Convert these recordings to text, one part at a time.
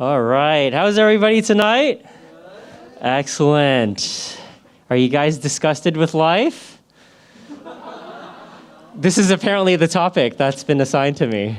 All right. How's everybody tonight? Excellent. Are you guys disgusted with life? This is apparently the topic that's been assigned to me.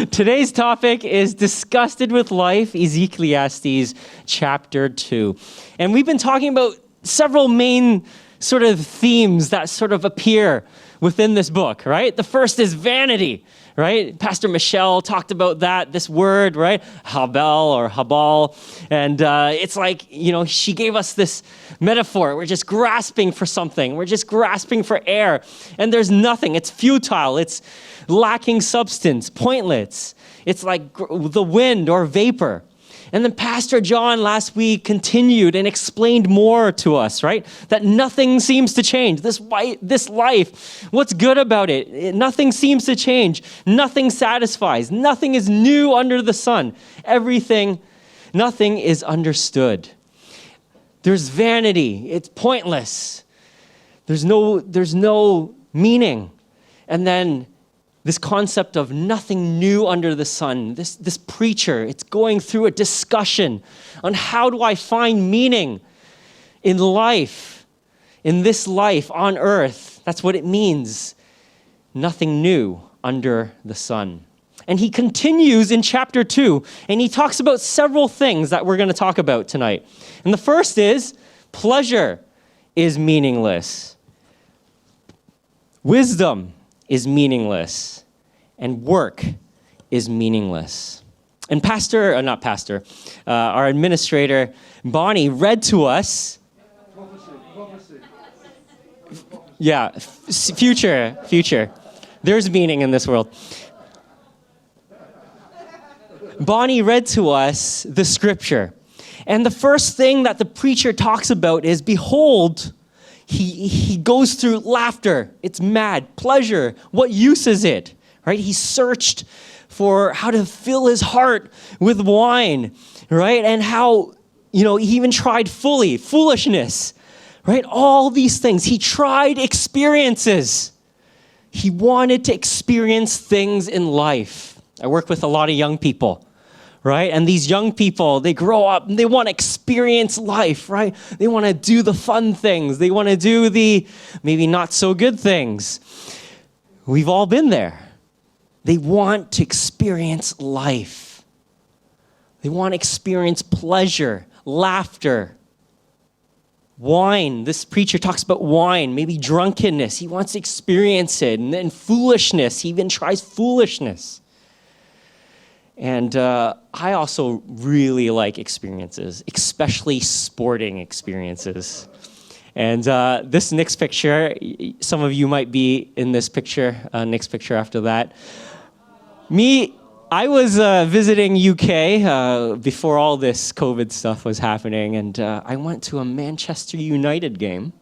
Today's topic is disgusted with life, Ecclesiastes chapter 2. And we've been talking about several main sort of themes that sort of appear within this book, right? The first is vanity, right? Pastor Michelle talked about that, this word, right? Habal or Habal. And it's like, she gave us this metaphor. We're just grasping for something. We're just grasping for air. And there's nothing. It's futile. It's lacking substance, pointless. It's like the wind or vapor. And then Pastor John last week continued and explained more to us, right? That nothing seems to change. This life, what's good about it? Nothing seems to change. Nothing satisfies. Nothing is new under the sun. Nothing is understood. There's vanity. It's pointless. There's no meaning. And then this concept of nothing new under the sun, this preacher, it's going through a discussion on how do I find meaning in life, in this life on earth. That's what it means. Nothing new under the sun. And he continues in chapter 2, and he talks about several things that we're going to talk about tonight. And the first is pleasure is meaningless. Wisdom is meaningless, and work is meaningless. And our administrator, Bonnie, read to us. Yeah, future. There's meaning in this world. Bonnie read to us the scripture. And the first thing that the preacher talks about is, behold, He goes through laughter. It's mad. Pleasure. What use is it? Right? He searched for how to fill his heart with wine. Right? And how, he even tried foolishness. Right? All these things. He tried experiences. He wanted to experience things in life. I work with a lot of young people. Right? And these young people, they grow up and they want to experience life, right? They want to do the fun things. They want to do the maybe not so good things. We've all been there. They want to experience life. They want to experience pleasure, laughter, wine. This preacher talks about wine, maybe drunkenness. He wants to experience it. And then foolishness. He even tries foolishness. And I also really like experiences, especially sporting experiences. And this next picture, some of you might be in this picture, next picture after that. I was visiting UK before all this COVID stuff was happening, and I went to a Manchester United game.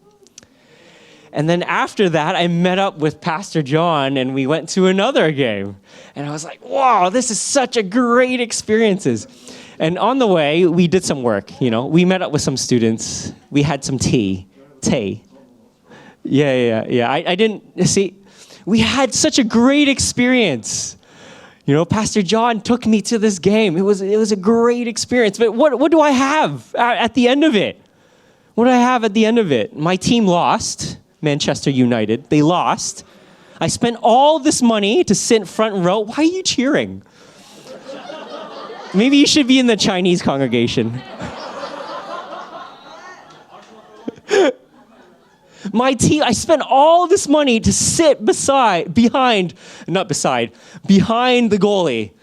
And then after that, I met up with Pastor John, and we went to another game. And I was like, wow, this is such a great experience. And on the way, we did some work, We met up with some students. We had some tea. Yeah. I didn't, see, we had such a great experience. Pastor John took me to this game. It was a great experience. But what do I have at the end of it? What do I have at the end of it? My team lost. Manchester United. They lost. I spent all this money to sit front row. Why are you cheering? Maybe you should be in the Chinese congregation. My team, I spent all this money to sit behind the goalie,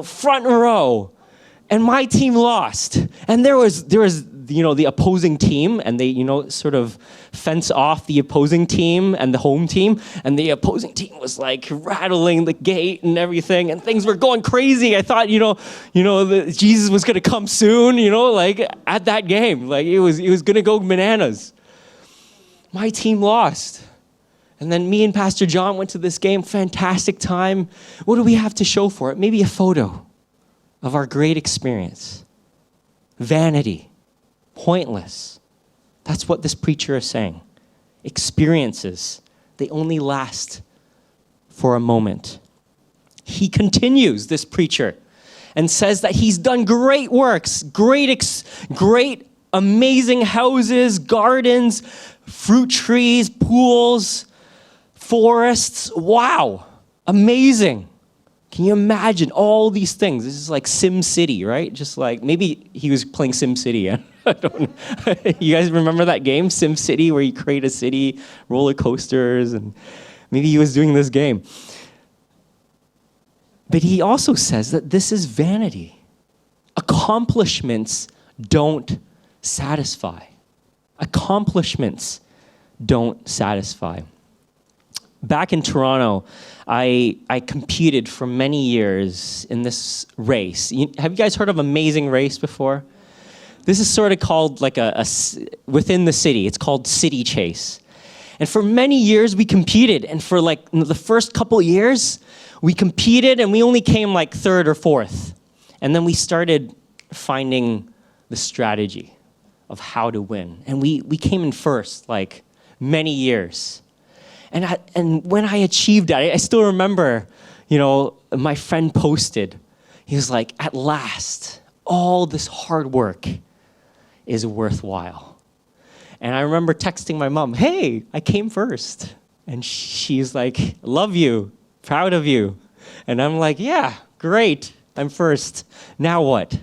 front row. And my team lost. And there was the opposing team, and they, sort of fence off the opposing team and the home team. And the opposing team was like rattling the gate and everything, and things were going crazy. I thought, Jesus was going to come soon, like at that game. Like it was going to go bananas. My team lost. And then me and Pastor John went to this game. Fantastic time. What do we have to show for it? Maybe a photo of our great experience. Vanity. Pointless. That's what this preacher is saying. Experiences, they only last for a moment. he continues, this preacher, and says that he's done great works, great, amazing houses, gardens, fruit trees, pools, forests. Wow, amazing. Can you imagine all these things? This is like Sim City, right? Just like, maybe he was playing Sim City. I don't know. You guys remember that game, Sim City, where you create a city, roller coasters, and maybe he was doing this game. But he also says that this is vanity. Accomplishments don't satisfy. Accomplishments don't satisfy. Back in Toronto, I competed for many years in this race. Have you guys heard of Amazing Race before? This is sort of called like within the city. It's called City Chase. And for many years we competed. And for like the first couple years, we competed and we only came like third or fourth. And then we started finding the strategy of how to win. And we came in first like many years. And when I achieved that, I still remember, my friend posted. He was like, at last, all this hard work is worthwhile. And I remember texting my mom, hey, I came first. And she's like, love you, proud of you. And I'm like, yeah, great, I'm first. Now what?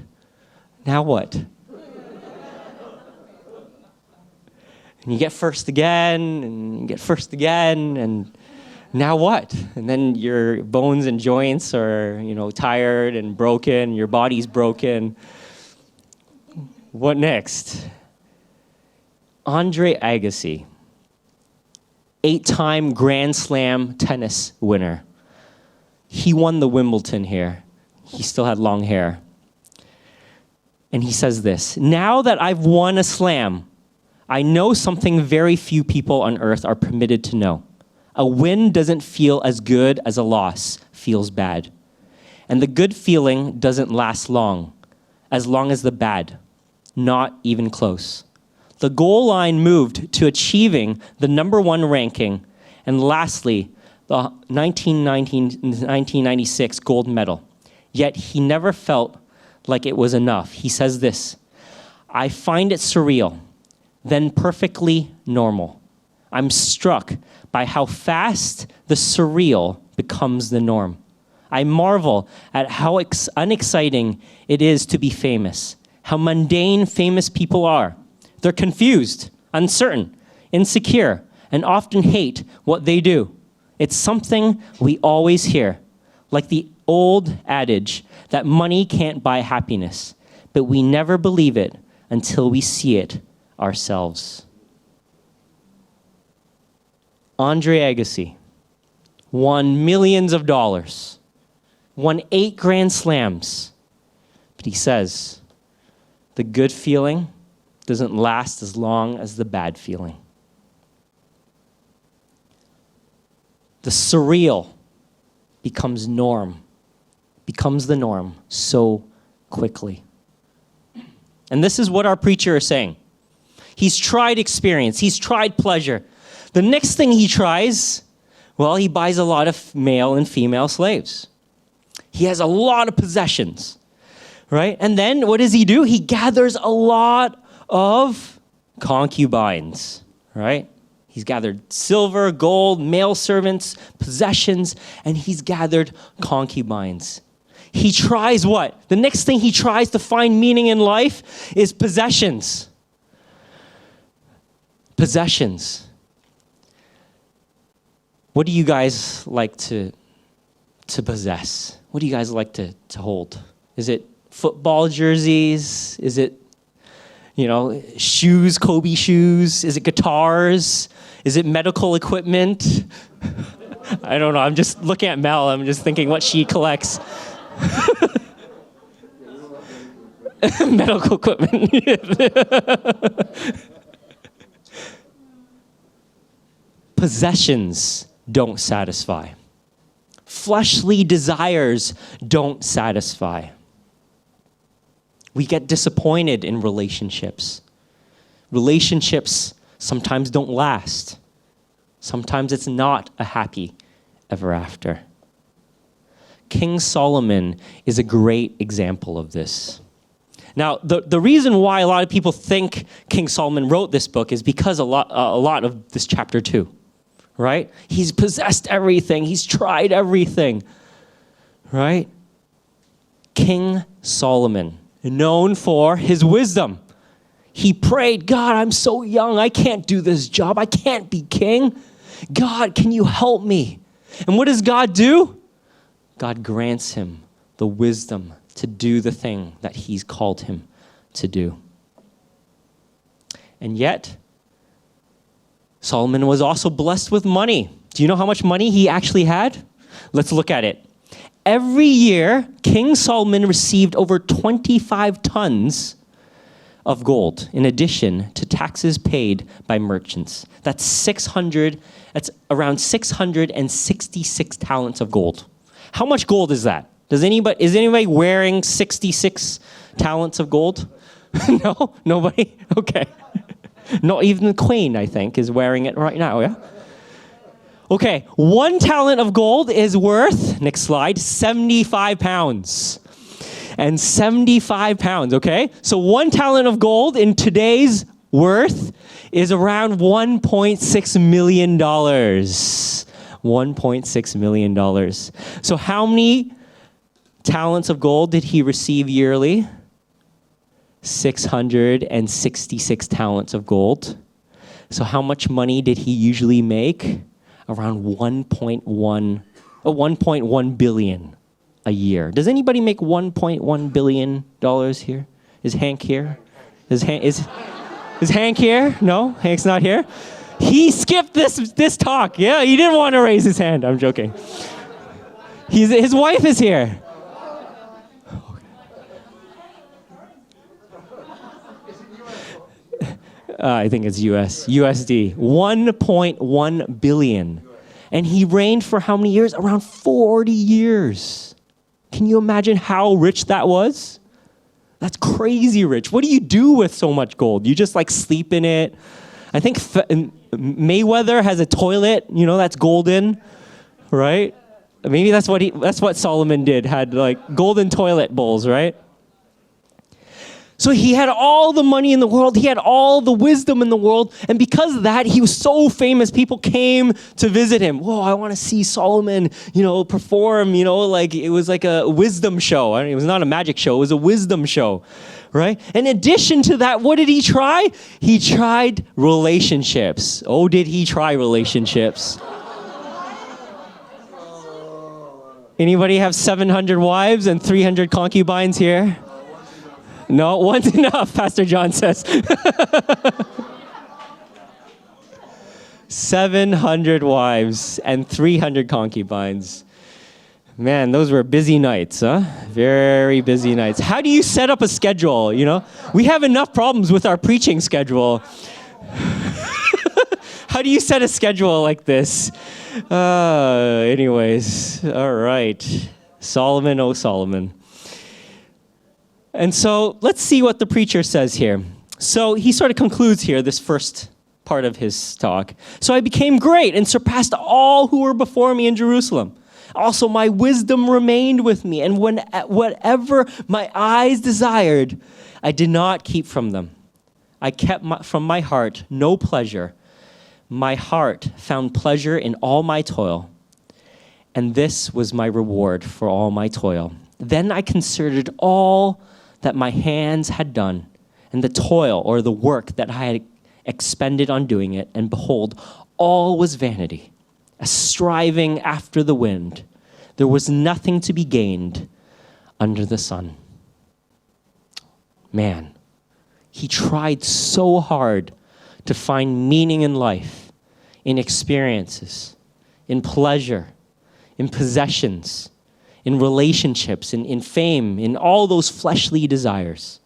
And you get first again, and you get first again, and now what? And then your bones and joints are, tired and broken, your body's broken. What next? Andre Agassi, 8-time Grand Slam tennis winner. He won the Wimbledon here. He still had long hair. And he says this, now that I've won a slam, I know something very few people on earth are permitted to know. A win doesn't feel as good as a loss feels bad. And the good feeling doesn't last long as the bad, not even close. The goal line moved to achieving the number 1 ranking, and lastly, the 1996 gold medal. Yet he never felt like it was enough. He says this, I find it surreal, then perfectly normal. I'm struck by how fast the surreal becomes the norm. I marvel at how unexciting it is to be famous, how mundane famous people are. They're confused, uncertain, insecure, and often hate what they do. It's something we always hear, like the old adage that money can't buy happiness, but we never believe it until we see it ourselves. Andre Agassi won millions of dollars, won 8 Grand Slams, but he says, the good feeling doesn't last as long as the bad feeling. The surreal becomes the norm so quickly. And this is what our preacher is saying. He's tried experience. He's tried pleasure. The next thing he tries, he buys a lot of male and female slaves. He has a lot of possessions, right? And then what does he do? He gathers a lot of concubines, right? He's gathered silver, gold, male servants, possessions, and he's gathered concubines. He tries what? The next thing he tries to find meaning in life is possessions. Possessions. What do you guys like to possess? What do you guys like to hold? Is it football jerseys? Is it, shoes, Kobe shoes? Is it guitars? Is it medical equipment? I don't know. I'm just looking at Mel. I'm just thinking what she collects. Medical equipment. Possessions don't satisfy. Fleshly desires don't satisfy. We get disappointed in relationships. Relationships sometimes don't last. Sometimes it's not a happy ever after. King Solomon is a great example of this. Now, the reason why a lot of people think King Solomon wrote this book is because a lot of this chapter 2, right? He's possessed everything. He's tried everything, right? King Solomon, known for his wisdom. He prayed, God, I'm so young. I can't do this job. I can't be king. God, can you help me? And what does God do? God grants him the wisdom to do the thing that he's called him to do. And yet, Solomon was also blessed with money. Do you know how much money he actually had? Let's look at it. Every year, King Solomon received over 25 tons of gold in addition to taxes paid by merchants. That's around 666 talents of gold. How much gold is that? Is anybody wearing 66 talents of gold? No? Nobody? Okay. Not even the queen, I think, is wearing it right now, yeah? Okay, 1 talent of gold is worth, next slide, 75 pounds. And 75 pounds, okay? So 1 talent of gold in today's worth is around $1.6 million. $1.6 million. So how many talents of gold did he receive yearly? 666 talents of gold. So how much money did he usually make? Around 1.1 billion a year. Does anybody make $1.1 billion here? Is Hank here? Is Hank here? No? Hank's not here? He skipped this talk. Yeah, he didn't want to raise his hand. I'm joking. His wife is here. I think it's USD. 1.1 billion. And he reigned for how many years? Around 40 years. Can you imagine how rich that was? That's crazy rich. What do you do with so much gold? You just like sleep in it. I think Mayweather has a toilet, that's golden, right? Maybe that's what Solomon did, had like golden toilet bowls, right? So he had all the money in the world. He had all the wisdom in the world. And because of that, he was so famous. People came to visit him. Whoa, I want to see Solomon, perform, like it was like a wisdom show. It was not a magic show. It was a wisdom show, right? In addition to that, what did he try? He tried relationships. Oh, did he try relationships? Anybody have 700 wives and 300 concubines here? No, one's enough, Pastor John says. 700 wives and 300 concubines. Man, those were busy nights, huh? Very busy nights. How do you set up a schedule, We have enough problems with our preaching schedule. How do you set a schedule like this? Anyways, all right. Solomon, oh Solomon. And so let's see what the preacher says here. So he sort of concludes here, this first part of his talk. So I became great and surpassed all who were before me in Jerusalem. Also, my wisdom remained with me, and whatever my eyes desired, I did not keep from them. I kept from my heart no pleasure. My heart found pleasure in all my toil, and this was my reward for all my toil. Then I considered all that my hands had done, and the toil or the work that I had expended on doing it, and behold, all was vanity, a striving after the wind. There was nothing to be gained under the sun. Man, he tried so hard to find meaning in life, in experiences, in pleasure, in possessions, in relationships, in fame, in all those fleshly desires.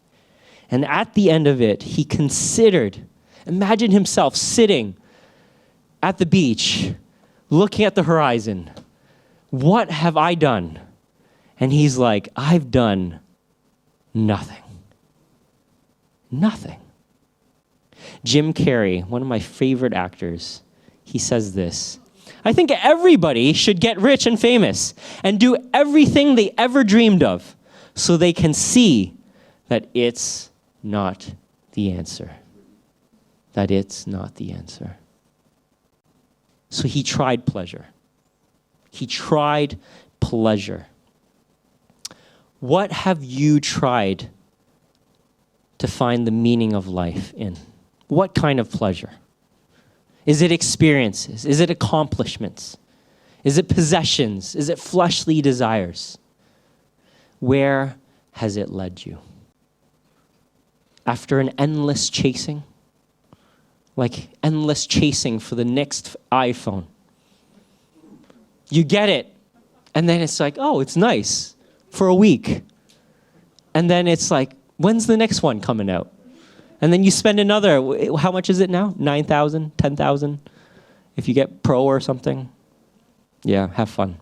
And at the end of it, he considered, imagine himself sitting at the beach, looking at the horizon. What have I done? And he's like, I've done nothing. Nothing. Jim Carrey, one of my favorite actors, he says this, I think everybody should get rich and famous and do everything they ever dreamed of so they can see that it's not the answer. That it's not the answer. So he tried pleasure. He tried pleasure. What have you tried to find the meaning of life in? What kind of pleasure? Is it experiences? Is it accomplishments? Is it possessions? Is it fleshly desires? Where has it led you? After an endless chasing, like endless chasing for the next iPhone, you get it, and then it's like, oh, it's nice for a week. And then it's like, when's the next one coming out? And then you spend another, how much is it now? 9,000, 10,000? If you get Pro or something? Yeah, have fun.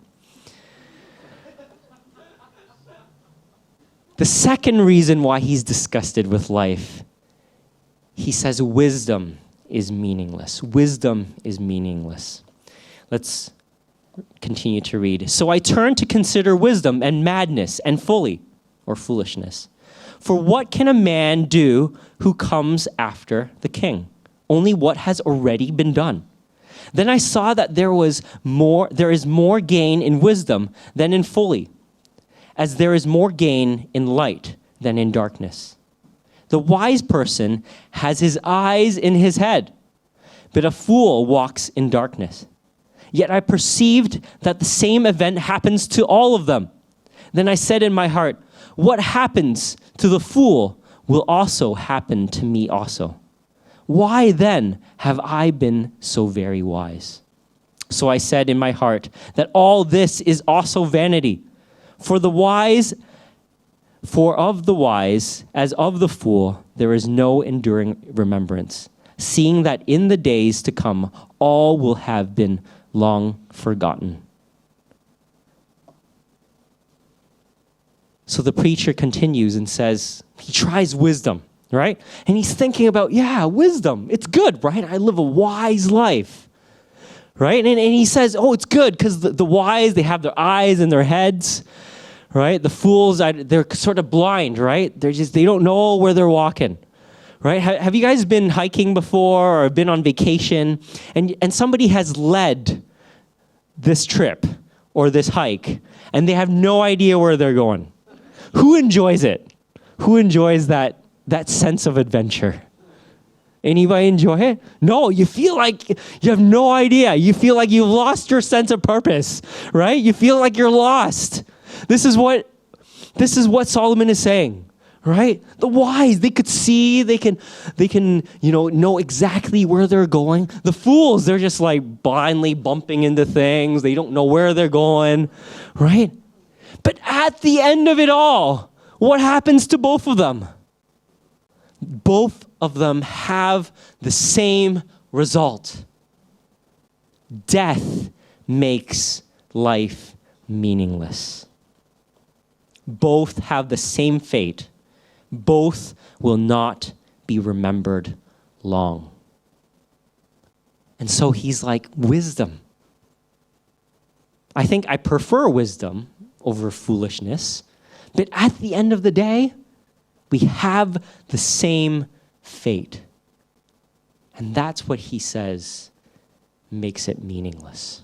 The second reason why he's disgusted with life, he says wisdom is meaningless. Wisdom is meaningless. Let's continue to read. So I turn to consider wisdom and madness and folly, or foolishness. For what can a man do who comes after the king? Only what has already been done. Then I saw that there is more gain in wisdom than in folly, as there is more gain in light than in darkness. The wise person has his eyes in his head, but a fool walks in darkness. Yet I perceived that the same event happens to all of them. Then I said in my heart, what happens to the fool will also happen to me also. Why then have I been so very wise? So I said in my heart that all this is also vanity. For of the wise, as of the fool, there is no enduring remembrance, seeing that in the days to come, all will have been long forgotten. So the preacher continues and says, he tries wisdom, right? And he's thinking about, wisdom. It's good, right? I live a wise life, right? And he says, oh, it's good because the wise, they have their eyes in their heads, right? The fools, they're sort of blind, right? They don't know where they're walking, right? Have you guys been hiking before or been on vacation and somebody has led this trip or this hike and they have no idea where they're going? Who enjoys it? Who enjoys that sense of adventure? Anybody enjoy it? No, you feel like you have no idea. You feel like you've lost your sense of purpose, right? You feel like you're lost. This is what Solomon is saying, right? The wise, they could see, they can know exactly where they're going. The fools, they're just like blindly bumping into things. They don't know where they're going, right? But at the end of it all, what happens to both of them? Both of them have the same result. Death makes life meaningless. Both have the same fate. Both will not be remembered long. And so he's like, wisdom. I think I prefer wisdom over foolishness. But at the end of the day, we have the same fate. And that's what he says makes it meaningless.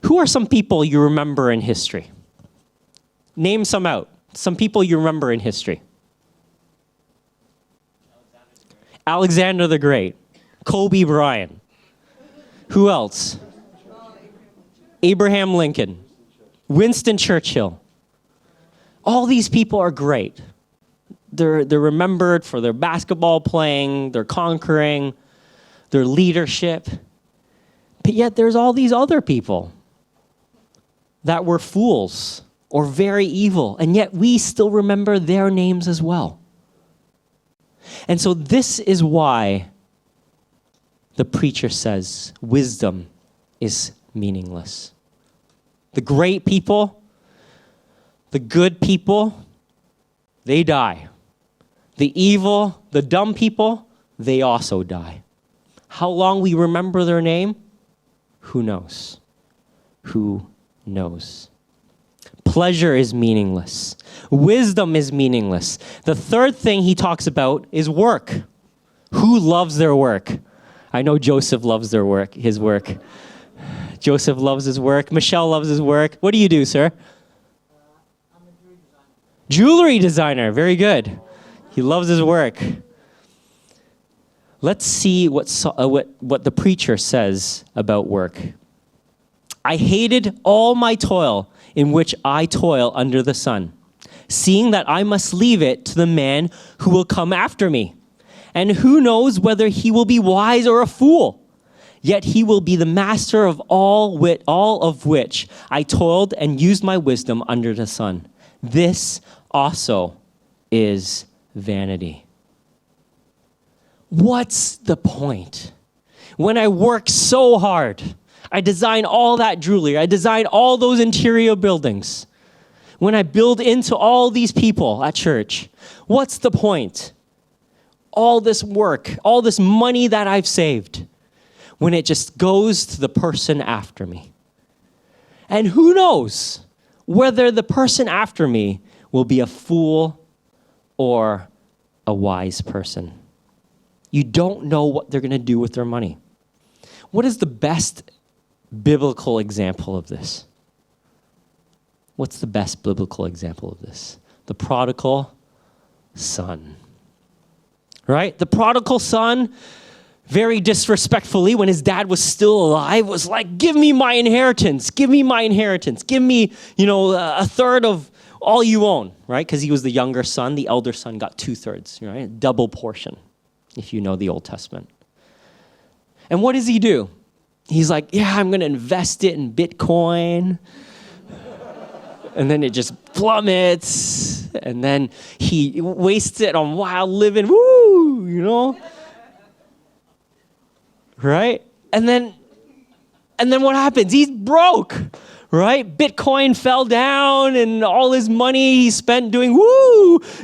Who are some people you remember in history? Name some out. Some people you remember in history. Alexander the Great. Kobe Bryant. Who else? Abraham Lincoln. Winston Churchill. All these people are great. They're remembered for their basketball playing, their conquering, their leadership. But yet there's all these other people that were fools or very evil, and yet we still remember their names as well. And so this is why the preacher says wisdom is meaningless. The great people, the good people, they die. The evil, the dumb people, they also die. How long we remember their name? Who knows? Who knows? Pleasure is meaningless. Wisdom is meaningless. The third thing he talks about is work. Who loves their work? I know Joseph loves his work. Joseph loves his work. Michelle loves his work. What do you do, sir? I'm a jewelry designer. Jewelry designer. Very good. He loves his work. Let's see what the preacher says about work. I hated all my toil in which I toil under the sun, seeing that I must leave it to the man who will come after me. And who knows whether he will be wise or a fool? Yet he will be the master of all of which I toiled and used my wisdom under the sun. This also is vanity. What's the point? When I work so hard, I design all that jewelry, I design all those interior buildings. When I build into all these people at church, what's the point? All this work, all this money that I've saved, when it just goes to the person after me. And who knows whether the person after me will be a fool or a wise person. You don't know what they're going to do with their money. What is the best biblical example of this? What's the best biblical example of this? The prodigal son. Right? The prodigal son, very disrespectfully, when his dad was still alive, was like, give me my inheritance. Give me my inheritance. Give me, a third of all you own, right? Because he was the younger son. The elder son got 2/3, right? Double portion, if you know the Old Testament. And what does he do? He's like, yeah, I'm going to invest it in Bitcoin. And then it just plummets. And then he wastes it on wild living. Woo, Right? And then what happens? He's broke, right? Bitcoin fell down and all his money he spent doing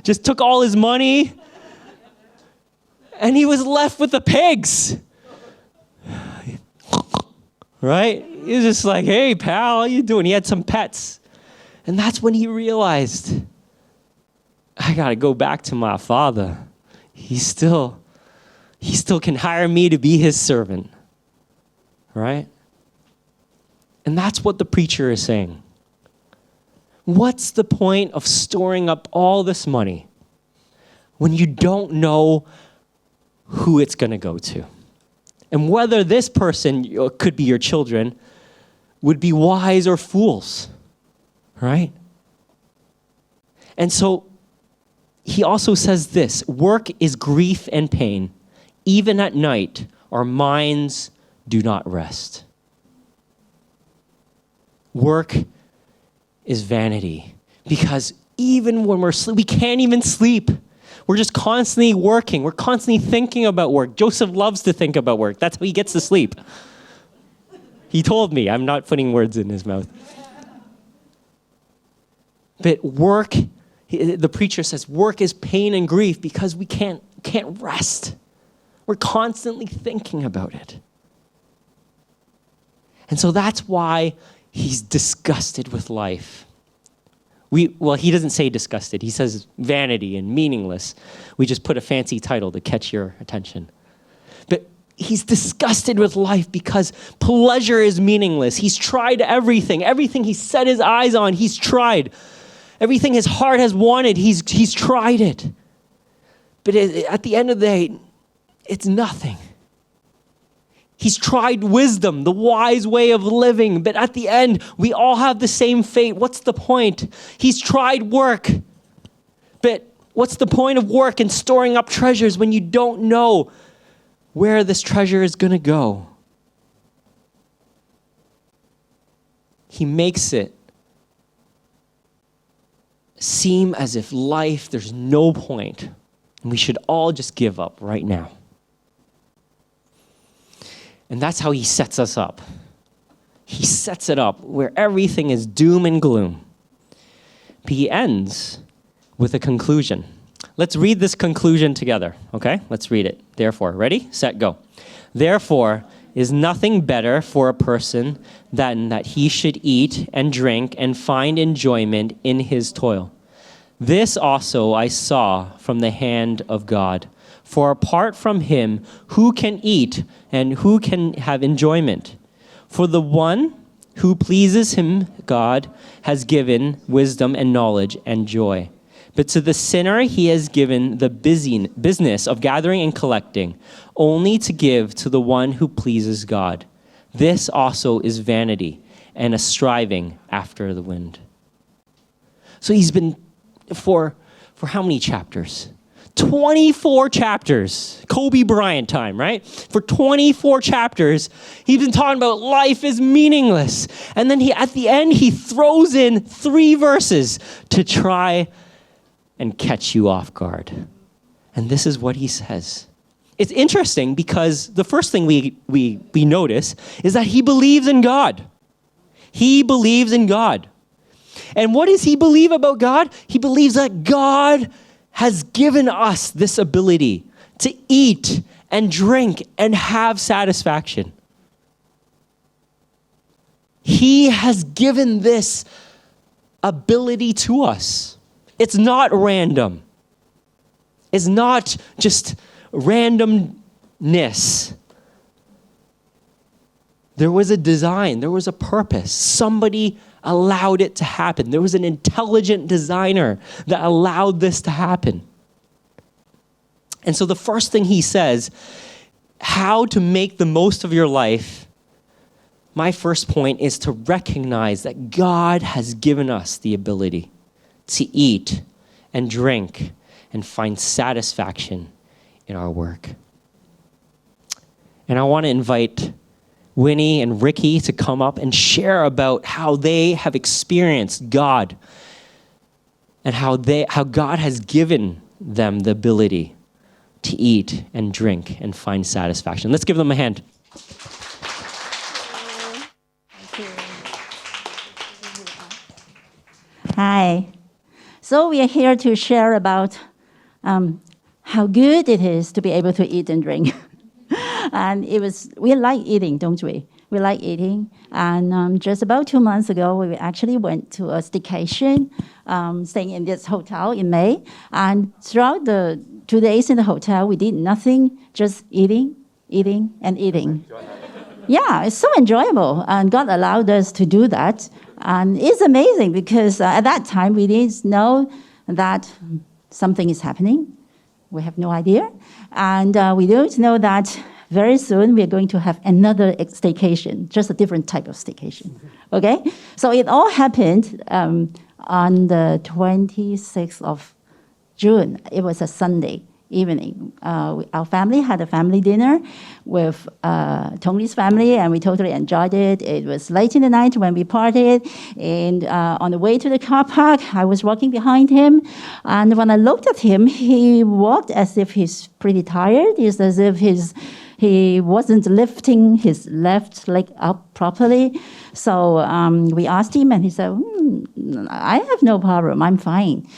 just took all his money. And he was left with the pigs. Right? He was just like, hey, pal, how you doing? He had some pets. And that's when he realized, I got to go back to my father. He still can hire me to be his servant. Right? And that's what the preacher is saying. What's the point of storing up all this money when you don't know who it's going to go to? And whether this person, could be your children, would be wise or fools. Right? And so he also says this, work is grief and pain. Even at night, our minds do not rest. Work is vanity because even when we're asleep, we can't even sleep. We're just constantly working. We're constantly thinking about work. Joseph loves to think about work. That's how he gets to sleep. He told me. I'm not putting words in his mouth. But work, the preacher says, work is pain and grief because we can't rest. We're constantly thinking about it. And so that's why he's disgusted with life. He doesn't say disgusted. He says vanity and meaningless. We just put a fancy title to catch your attention. But he's disgusted with life because pleasure is meaningless. He's tried everything. Everything he set his eyes on, he's tried. Everything his heart has wanted, he's tried it. But at the end of the day, it's nothing. He's tried wisdom, the wise way of living, but at the end, we all have the same fate. What's the point? He's tried work, but what's the point of work and storing up treasures when you don't know where this treasure is going to go? He makes it seem as if life, there's no point, and we should all just give up right now. And that's how he sets us up. He sets it up where everything is doom and gloom. But he ends with a conclusion. Let's read this conclusion together, okay? Let's read it. Therefore, ready, set, go. Therefore, is nothing better for a person than that he should eat and drink and find enjoyment in his toil. This also I saw from the hand of God. For apart from him, who can eat and who can have enjoyment? For the one who pleases him, God has given wisdom and knowledge and joy. But to the sinner he has given the business of gathering and collecting, only to give to the one who pleases God. This also is vanity and a striving after the wind. So he's been for how many chapters? 24 chapters. Kobe Bryant time, right? For 24 chapters, he's been talking about life is meaningless. And then at the end, he throws in 3 verses to try and catch you off guard. And this is what he says. It's interesting because the first thing we notice is that he believes in God. He believes in God. And what does he believe about God? He believes that God has given us this ability to eat and drink and have satisfaction. He has given this ability to us. It's not random. It's not just randomness. There was a design. There was a purpose. Somebody allowed it to happen. There was an intelligent designer that allowed this to happen. And so the first thing he says, how to make the most of your life, my first point is to recognize that God has given us the ability to eat and drink and find satisfaction in our work. And I want to invite Winnie and Ricky to come up and share about how they have experienced God and how God has given them the ability to eat and drink and find satisfaction. Let's give them a hand. Hi. So we are here to share about how good it is to be able to eat and drink. And we like eating, don't we? We like eating. And just about 2 months ago, we actually went to a staycation, staying in this hotel in May. And throughout the 2 days in the hotel, we did nothing, just eating, and eating. Yeah, it's so enjoyable. And God allowed us to do that. And it's amazing because at that time, we didn't know that something is happening. We have no idea. And we don't know that very soon we're going to have another staycation, just a different type of staycation. Okay? So it all happened on the 26th of June. It was a Sunday evening. Our family had a family dinner with Tony's family, and we totally enjoyed it. It was late in the night when we partied, and on the way to the car park, I was walking behind him, and when I looked at him, he walked as if he's pretty tired. It's as if he wasn't lifting his left leg up properly. So we asked him, and he said, I have no problem, I'm fine.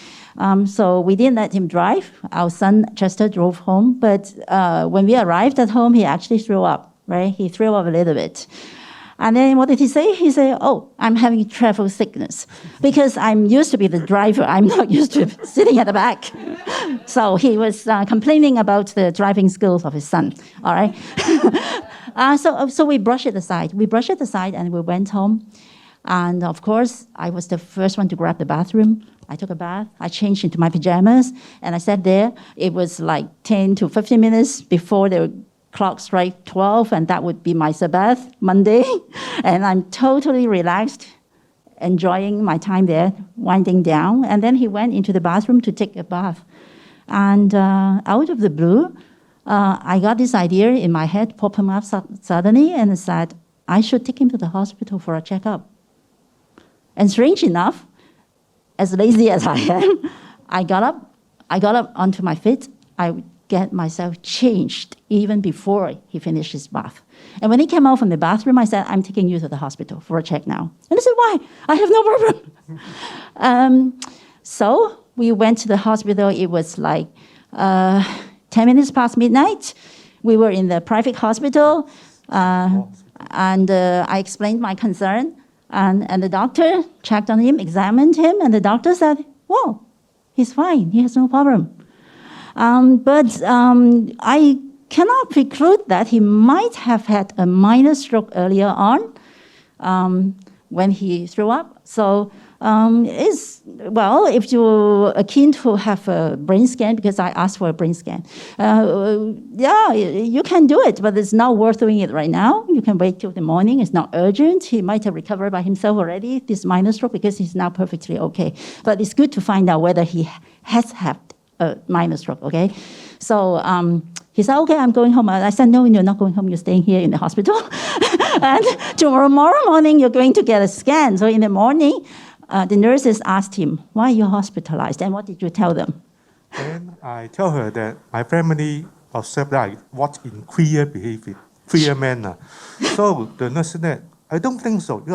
So we didn't let him drive. Our son, Chester, drove home. But when we arrived at home, he actually threw up, right? He threw up a little bit. And then what did he say? He said, I'm having travel sickness because I'm used to be the driver. I'm not used to sitting at the back. So he was complaining about the driving skills of his son, all right? So we brushed it aside. We brushed it aside and we went home. And of course, I was the first one to grab the bathroom. I took a bath. I changed into my pajamas, and I sat there. It was like 10 to 15 minutes before the clock struck 12, and that would be my Sabbath, Monday. And I'm totally relaxed, enjoying my time there, winding down. And then he went into the bathroom to take a bath. And out of the blue, I got this idea in my head, popped up suddenly, and said, I should take him to the hospital for a checkup. And strange enough, as lazy as I am, I got up onto my feet. I would get myself changed even before he finished his bath. And when he came out from the bathroom, I said, I'm taking you to the hospital for a check now. And he said, why? I have no problem. So we went to the hospital. It was like 10 minutes past midnight. We were in the private hospital. And I explained my concern, and the doctor checked on him, examined him, and the doctor said, "Whoa, he's fine. He has no problem." But I cannot preclude that he might have had a minor stroke earlier on when he threw up. So if you're keen to have a brain scan, because I asked for a brain scan, you can do it, but it's not worth doing it right now. You can wait till the morning. It's not urgent. He might have recovered by himself already, this minor stroke, because he's now perfectly okay. But it's good to find out whether he has had a minor stroke, okay? So he said, "Okay, I'm going home." I said, "No, you're not going home. You're staying here in the hospital. And tomorrow morning, you're going to get a scan." So in the morning, the nurses asked him, "Why are you hospitalized?" And what did you tell them? Then I tell her that my family observed that I was in queer behavior, queer manner. So the nurse said, "I don't think so. You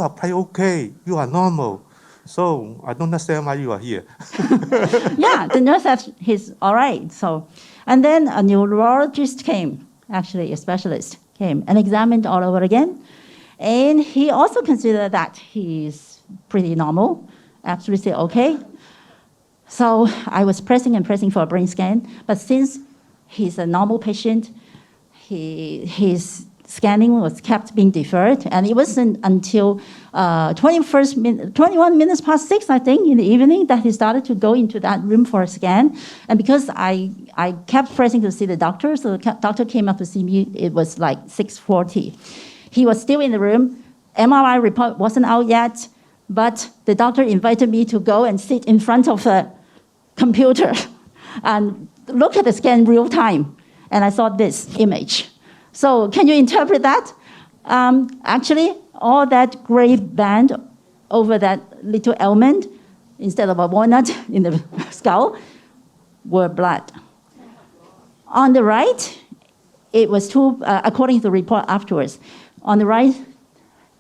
are quite okay. You are normal. So I don't understand why you are here." Yeah, the nurse said he's all right. So, and then a neurologist came, actually a specialist came and examined all over again. And he also considered that he's pretty normal, absolutely okay. So I was pressing and pressing for a brain scan. But since he's a normal patient, his scanning was kept being deferred. And it wasn't until 21 minutes past 6, I think, in the evening that he started to go into that room for a scan. And because I kept pressing to see the doctor, so the doctor came up to see me, it was like 6:40. He was still in the room. MRI report wasn't out yet, but the doctor invited me to go and sit in front of a computer and look at the scan real time. And I saw this image. So can you interpret that? Actually, all that gray band over that little almond, instead of a walnut in the skull, were blood. On the right, it was according to the report afterwards, on the right,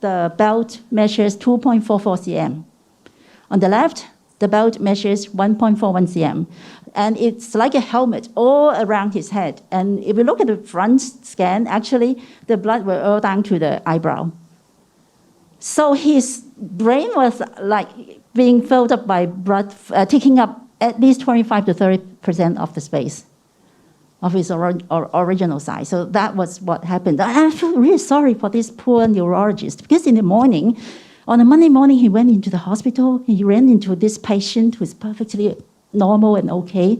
the belt measures 2.44 cm. On the left, the belt measures 1.41 cm. And it's like a helmet all around his head. And if you look at the front scan, actually, the blood were all down to the eyebrow. So his brain was like being filled up by blood, taking up at least 25 to 30% of the space of his original size. So that was what happened. I feel really sorry for this poor neurologist, because in the morning, on a Monday morning, he went into the hospital and he ran into this patient who's perfectly normal and okay.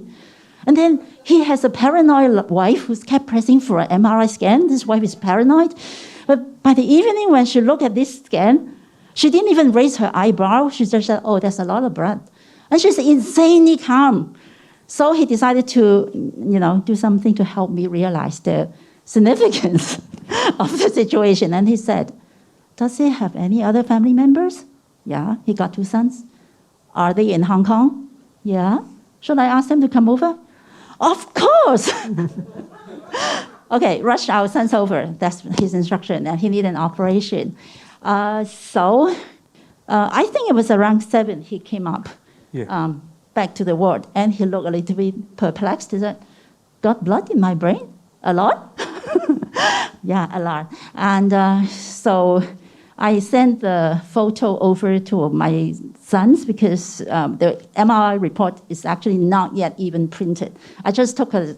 And then he has a paranoid wife who's kept pressing for an MRI scan. This wife is paranoid. But by the evening, when she looked at this scan, she didn't even raise her eyebrow. She just said, "Oh, there's a lot of blood." And she's insanely calm. So he decided to, do something to help me realize the significance of the situation. And he said, "Does he have any other family members?" "Yeah, he got 2 sons." "Are they in Hong Kong?" "Yeah." "Should I ask them to come over?" "Of course." Okay, rush our sons over. That's his instruction, and he needed an operation. So I think it was around 7 he came up back to the ward, and he looked a little bit perplexed. He said, "Got blood in my brain? A lot?" "Yeah, a lot." And so I sent the photo over to my sons, because the MRI report is actually not yet even printed. I just took a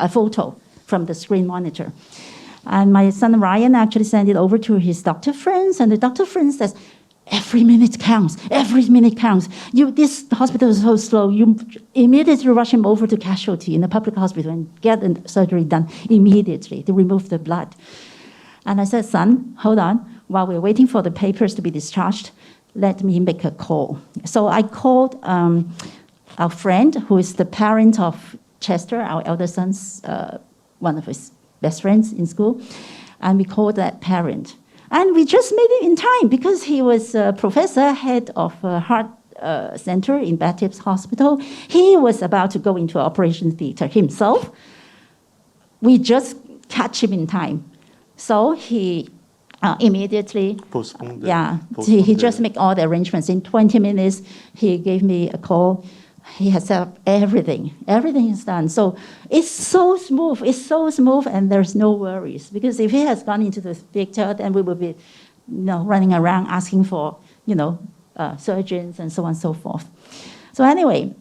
photo from the screen monitor. And my son Ryan actually sent it over to his doctor friends, and the doctor friend says, "Every minute counts. Every minute counts. This hospital is so slow. You immediately rush him over to casualty in the public hospital and get the surgery done immediately to remove the blood." And I said, "Son, hold on. While we're waiting for the papers to be discharged, let me make a call." So I called our friend, who is the parent of Chester, our elder son's, one of his best friends in school, and we called that parent. And we just made it in time, because he was a professor, head of a heart center in Baptist Hospital. He was about to go into operation theater himself. We just catch him in time. So he immediately he just made all the arrangements. In 20 minutes, he gave me a call. he has set up everything. Everything is done. So it's so smooth, and there's no worries. Because if he has gone into the picture, then we will be running around asking for, surgeons and so on and so forth. So anyway,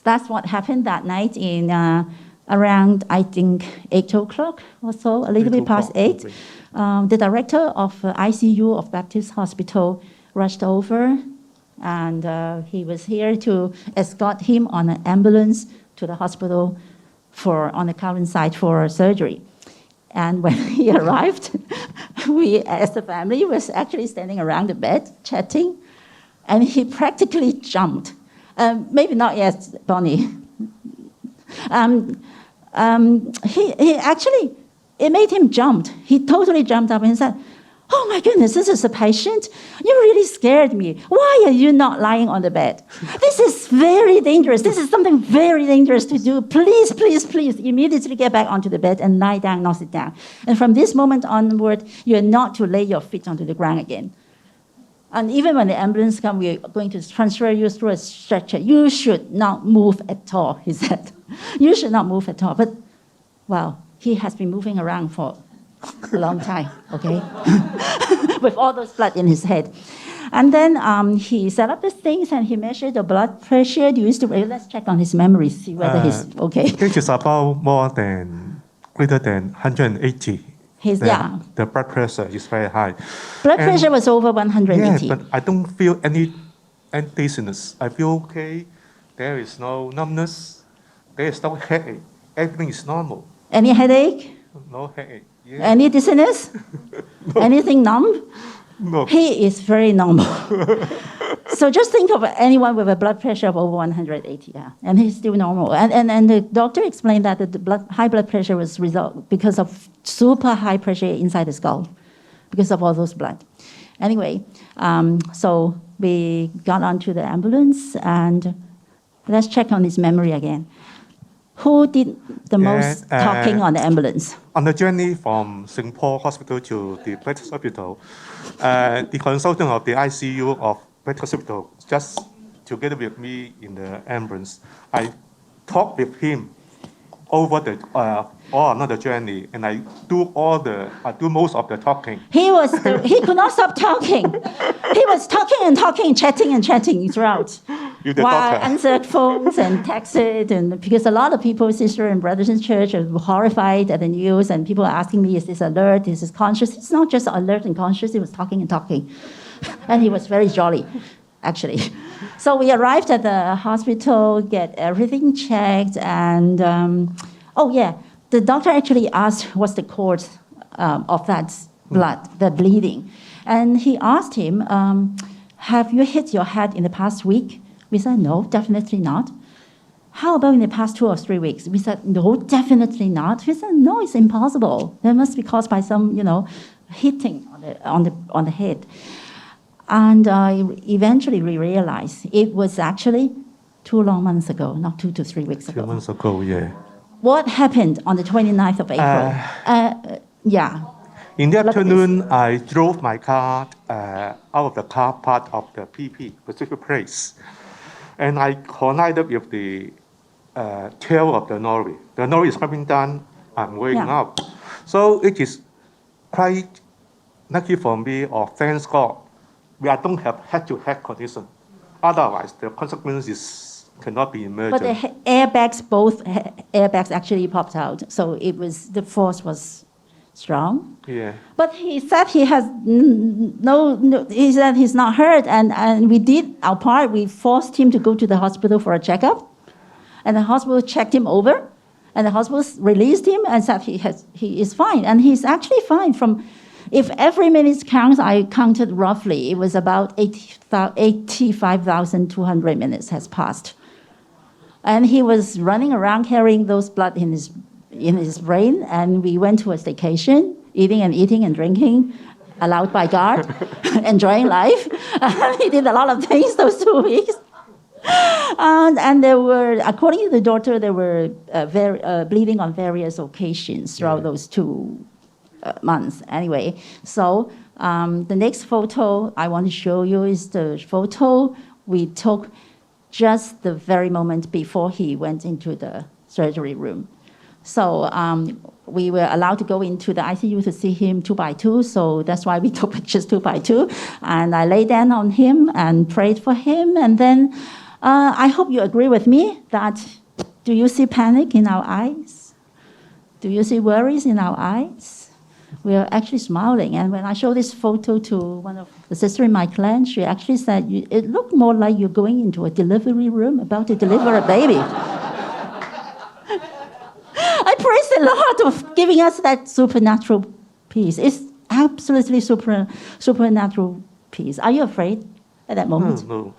that's what happened that night in around, I think, 8 o'clock or so, a little bit past 8. The director of ICU of Baptist Hospital rushed over, and he was here to escort him on an ambulance to the hospital on the Calvin side for surgery. And when he arrived, we, as the family, was actually standing around the bed chatting, and he practically jumped. Maybe not yet, Bonnie. He actually, it made him jump. He totally jumped up and said, "Oh my goodness, this is a patient? You really scared me. Why are you not lying on the bed? This is very dangerous. This is something very dangerous to do. Please, please, please, immediately get back onto the bed and lie down, not sit down. And from this moment onward, you're not to lay your feet onto the ground again. And even when the ambulance comes, we're going to transfer you through a stretcher. You should not move at all," he said. "You should not move at all." But, wow, he has been moving around for a long time, okay? With all those blood in his head. And then he set up the things and he measured the blood pressure. Let's check on his memory, see whether he's okay. It is about greater than 180. The blood pressure is very high. Blood pressure was over 180. Yeah, but I don't feel any dizziness. I feel okay. There is no numbness. There is no headache. Everything is normal. Any headache? No headache. Yeah. Any dizziness? No. Anything numb? No. He is very normal. So just think of anyone with a blood pressure of over 180, and he's still normal. And the doctor explained that the high blood pressure was result because of super high pressure inside the skull, because of all those blood. Anyway, so we got onto the ambulance, and let's check on his memory again. Who did the most talking on the ambulance? On the journey from St. Paul Hospital to the Baptist Hospital, the consultant of the ICU of Baptist Hospital just together with me in the ambulance. I talked with him over another journey, and I do most of the talking. He could not stop talking. He was talking and talking, chatting and chatting throughout. While answered phones and texted, and because a lot of people, sisters and brothers in church, are horrified at the news, and people are asking me, "Is this alert? Is this conscious?" It's not just alert and conscious. He was talking and talking, and he was very jolly, actually. So we arrived at the hospital, get everything checked, and the doctor actually asked what's the cause of that blood, the bleeding, and he asked him, "Have you hit your head in the past week?" We said, "No, definitely not." "How about in the past 2 or 3 weeks?" We said, "No, definitely not." He said, "No, it's impossible. That must be caused by some, hitting on the head." And eventually we realized it was actually 2 long months ago, not 2 to 3 weeks ago. 2 months ago, yeah. What happened on the 29th of April? In the afternoon, I drove my car out of the car part of the PP, Pacific Place, and I collided with the tail of the lorry. The lorry is coming down, I'm going up. So it is quite lucky for me, or thanks God, I don't have head-to-head collision. Otherwise, the consequences cannot be imagined. But the airbags, both airbags actually popped out. So the force was strong. Yeah. But he said he has he said he's not hurt. And we did our part. We forced him to go to the hospital for a checkup. And the hospital checked him over. And the hospital released him and said he is fine. And he's actually fine if every minute counts, I counted roughly, it was about 85,200 minutes has passed. And he was running around carrying those blood in his brain, and we went to a staycation, eating and drinking, allowed by God, enjoying life. He did a lot of things those 2 weeks. And there were, according to the doctor, there were bleeding on various occasions throughout those 2 months. Anyway, so the next photo I want to show you is the photo we took just the very moment before he went into the surgery room. So we were allowed to go into the ICU to see him 2 by 2. So that's why we took pictures 2 by 2. And I lay down on him and prayed for him. And then I hope you agree with me that, do you see panic in our eyes? Do you see worries in our eyes? We are actually smiling. And when I showed this photo to one of the sisters in my clan, she actually said, it looked more like you're going into a delivery room about to deliver a baby. I praise the Lord for giving us that supernatural peace. It's absolutely supernatural peace. Are you afraid at that moment? No.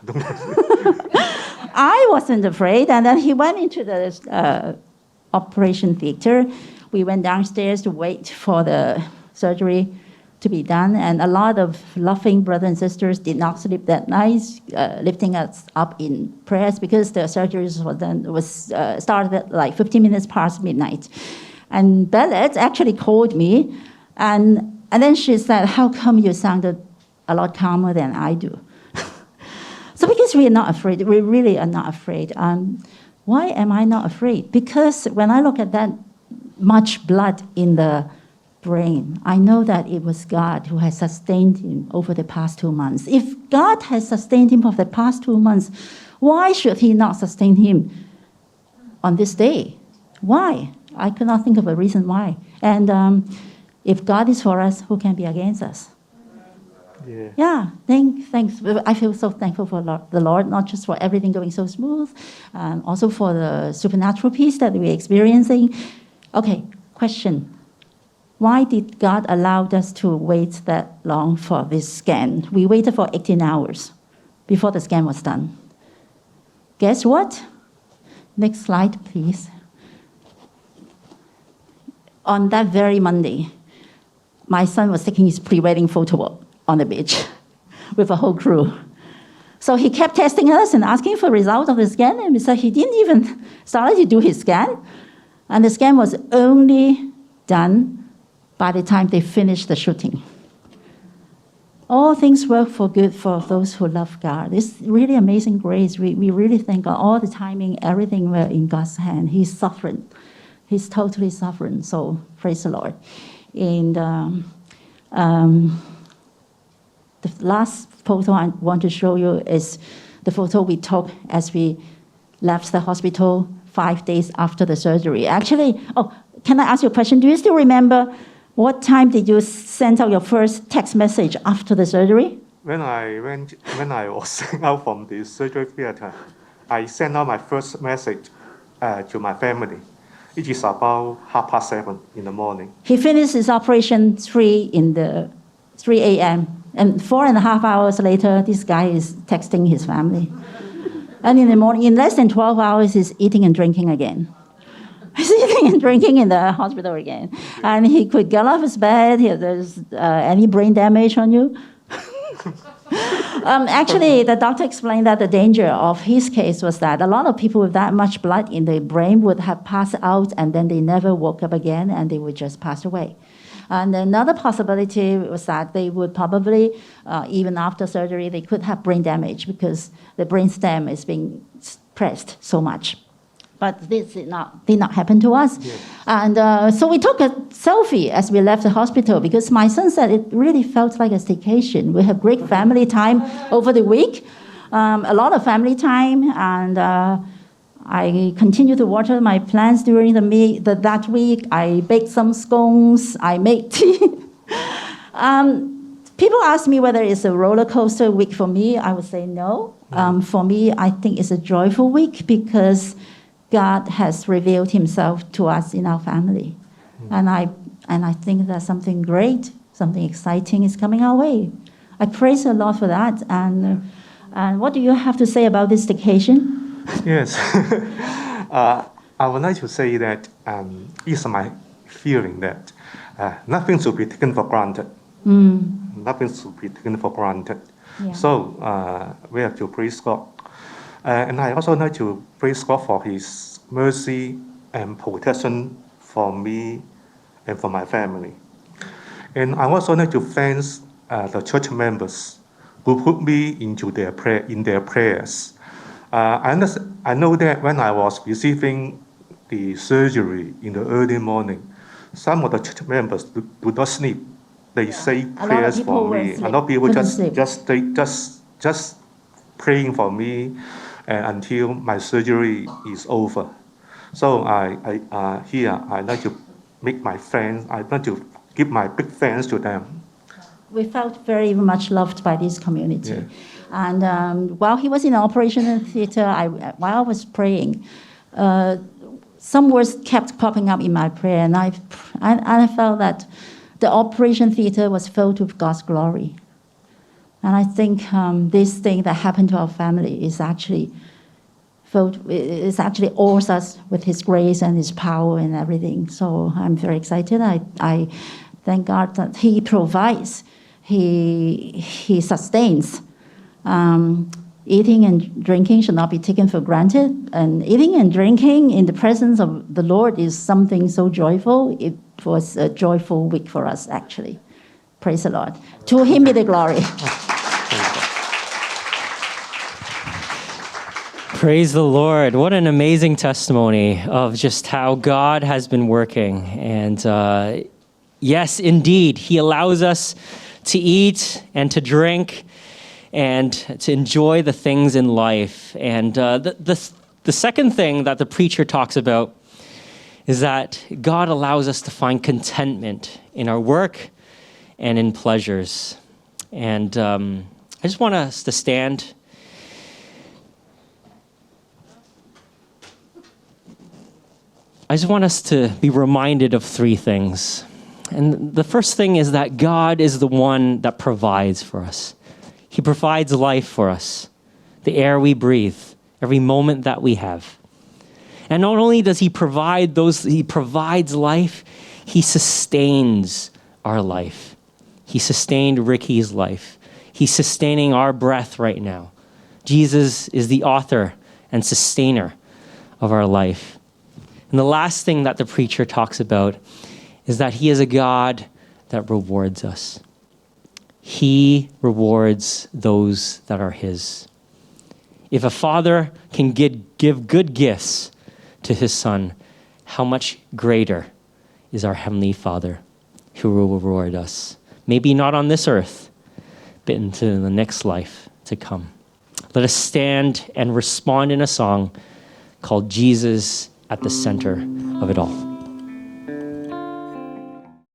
I wasn't afraid. And then he went into the operation theater. We went downstairs to wait for the surgery to be done. And a lot of loving brothers and sisters did not sleep that night, lifting us up in prayers because the surgery was started at like 15 minutes past midnight. And Bellet actually called me, and then she said, how come you sounded a lot calmer than I do? So because we are not afraid, we really are not afraid. Why am I not afraid? Because when I look at that much blood in the brain, I know that it was God who has sustained him over the past 2 months. If God has sustained him for the past 2 months, why should he not sustain him on this day? Why? I could not think of a reason why. And if God is for us, who can be against us? Yeah, thanks. I feel so thankful for the Lord, not just for everything going so smooth, also for the supernatural peace that we're experiencing. Okay, question. Why did God allow us to wait that long for this scan? We waited for 18 hours before the scan was done. Guess what? Next slide, please. On that very Monday, my son was taking his pre-wedding photo on the beach with a whole crew. So he kept testing us and asking for results of the scan, and so he didn't even start to do his scan. And the scan was only done by the time they finished the shooting. All things work for good for those who love God. It's really amazing grace. We really thank God. All the timing, everything were in God's hand. He's sovereign. He's totally sovereign. So praise the Lord. And the last photo I want to show you is the photo we took as we left the hospital 5 days after the surgery. Actually, can I ask you a question? Do you still remember what time did you send out your first text message after the surgery? When I was sent out from the surgery theater, I sent out my first message to my family. It is about 7:30 in the morning. He finished his operation 3 a.m. And 4.5 hours later, this guy is texting his family. And in the morning, in less than 12 hours, he's eating and drinking again. He's eating and drinking in the hospital again. And he could get off his bed. There's any brain damage on you? Actually, the doctor explained that the danger of his case was that a lot of people with that much blood in their brain would have passed out, and then they never woke up again, and they would just pass away. And another possibility was that they would probably, even after surgery, they could have brain damage because the brain stem is being pressed so much. But this did not happen to us. Yes. And so we took a selfie as we left the hospital because my son said it really felt like a staycation. We have great family time over the week, a lot of family time, and I continued to water my plants during that week. I baked some scones. I made tea. People ask me whether it's a roller coaster week for me. I would say no. For me, I think it's a joyful week because God has revealed himself to us in our family. And I think that something great, something exciting is coming our way. I praise the Lord for that. And what do you have to say about this staycation? Yes. I would like to say that it's my feeling that nothing should be taken for granted. Nothing should be taken for granted. Yeah. So we have to praise God. And I also like to praise God for his mercy and protection for me and for my family. And I also like to thank the church members who put me into in their prayers. I know that when I was receiving the surgery in the early morning, some of the church members do not sleep. They say A lot of prayers people for were me. A sleep- lot of people couldn't sleep. just praying for me until my surgery is over. So I like to make my friends. I like to give my big thanks to them. We felt very much loved by this community. Yeah. And while he was in the operation theater, while I was praying, some words kept popping up in my prayer, and I felt that the operation theater was filled with God's glory. And I think this thing that happened to our family is actually awes us with His grace and His power and everything. So I'm very excited. I thank God that He provides, He sustains. Eating and drinking should not be taken for granted. And eating and drinking in the presence of the Lord is something so joyful. It was a joyful week for us, actually. Praise the Lord. To Him be the glory. Praise the Lord. What an amazing testimony of just how God has been working. And yes, indeed, He allows us to eat and to drink and to enjoy the things in life. And the second thing that the preacher talks about is that God allows us to find contentment in our work and in pleasures. And I just want us to stand. I just want us to be reminded of three things. And the first thing is that God is the one that provides for us. He provides life for us, the air we breathe, every moment that we have. And not only does He provide He provides life, He sustains our life. He sustained Ricky's life. He's sustaining our breath right now. Jesus is the author and sustainer of our life. And the last thing that the preacher talks about is that He is a God that rewards us. He rewards those that are His. If a father can give good gifts to his son, how much greater is our Heavenly Father who will reward us. Maybe not on this earth, but into the next life to come. Let us stand and respond in a song called Jesus at the Center of It All.